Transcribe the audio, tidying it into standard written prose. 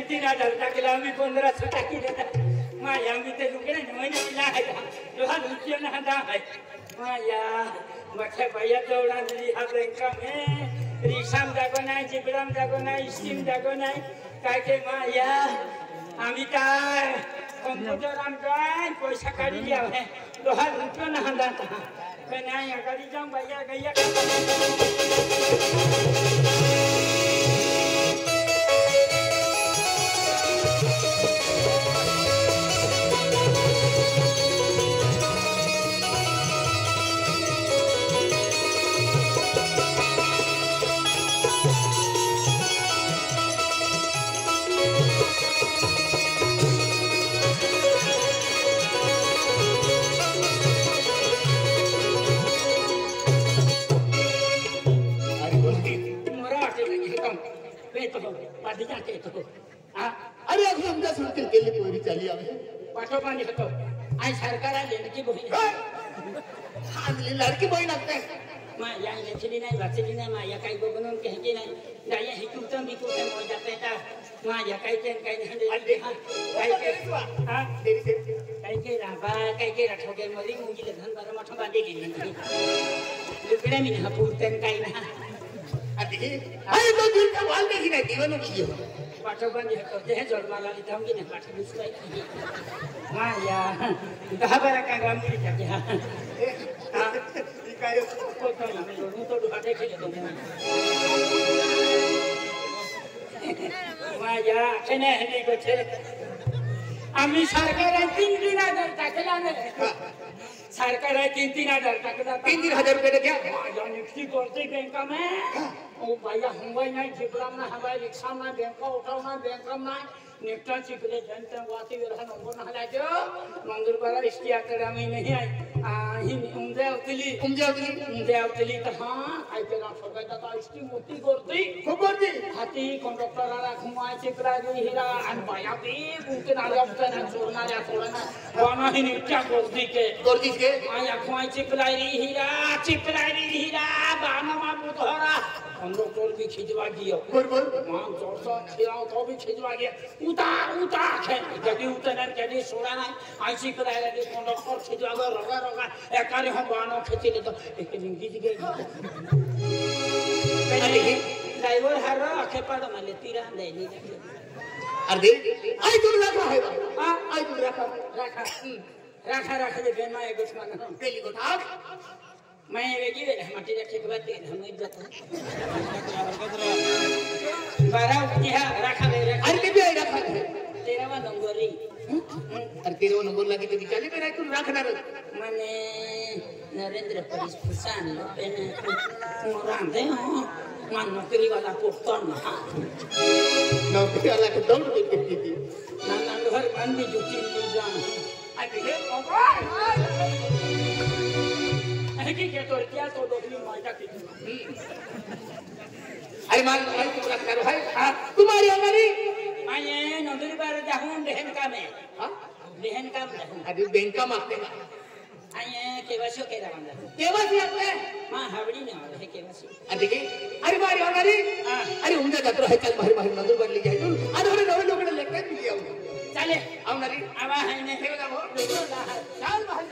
तीन हजार टाकला आम्ही 1500 टाकी देतात माया मी ते लुकडे महिन्याला आहे लोहा लुचियो ना हदा आहे माया मखे भैया दौड़ा दिली हा बँका में रिक्षाम जागो नाही जिबराम जागो नाही स्कीम जागो नाही काय के माया आम्ही काय कॉम्प्युटर आम काय पैसा काढी लिया है लोहा लुचियो ना हदा काय नाही गाडी जाम भैया गैया अरे अभी हम जा सुनते के लिए पूरी चली आवे पाठो पानी हतो आई सरकार लड़की बहिण आदली लड़की बहिण असते मां या लेचली नाही वाचली नाही मां या काही बघून कहते नाही दाया हे तुमचं मी कुठे मजा पेटा मां या काही काही नाही काही हां काही राबा काही राठोगे मरी मुंगी ले धन बारा मठ बांधे गेली लुकडे मी हा पुरतन काही ना अरे अरे तो दिल का वाल देखी नाही जीवन की पाठो बांधे करते हैं जोड़ माला ली थांगी ने पाठो दुसराई मां या 10-12 का काम करी जाते हां काय होतो ना मी तो दुहाटे खेले तो माझ्या अखने हली गोचे आम्ही सरकार 3,000 टाकला नाही सरकार 3,000 टाकला 3,000 रुपये क्या माझ्या निफ्टी करते बँका में ओ भैया हंबाई नाही जिब्राम ना हवाई रिक्शा ना बँका उठावना बँका ना निफ्टा चिकले जनता वाती वेला नंबर ना लाजो मंदिर पर इसकी अकेडमी नहीं आई ही उमजे उतली तो हां आई पे ना फरका तो इसकी मोती गोरती हाथी कंडक्टर आला घुमाय चिकला हीरा अन भैया पे उनके नाले अपना छोड़ना या छोड़ना वाना ही निफ्टा गोरती के आया घुमाय चिकला हीरा बाना मा बुधरा कंडक्टर भी खिंचवा दियो बोल मां जोर से खिलाओ तो भी खिंचवा गया उतार जदी उतरन के लिए सोड़ा ना आईसी कराया दे कंडक्टर खिंचवा रगा एकारे हम बानो खींच ले तो एक दिन गिज गई पहले ड्राइवर हर आखे पड़ माले तीरा दे नी अरे आई तुम रखा है हां आई तुम रखा दे बेमा एक दुश्मन पहली को मैं वेगी वे मटी रखे के बाद हम इज्जत बारा उठिया रखा अरे के भी रखा है 13वां नंबर री अरे 13वां नंबर लगे तो निकाले पे नहीं तुम रखना माने नरेंद्र पुलिस फुसान लो पेने मोरांदे हो मान नौकरी वाला पोस्टर ना नौकरी वाला के दौड़ के थी ना घर मन भी जुटी जान अरे ओ की के तो क्या तो दोगली माइटा की अरे मान तुम रख करो है तुम्हारी हमारी आये नौकरी बार जाहूं बहन का में हां बहन का में अरे बैंक का मांगते आये केवासी के रवाना केवासी आते मां हावड़ी ने है केवासी अरे देखिए अरे मारी हमारी अरे उनका जातो है चल मारी नजर बन ली जाए अरे नवे लोग लेके दिया चले आओ नरी आवा है ने चल बाहर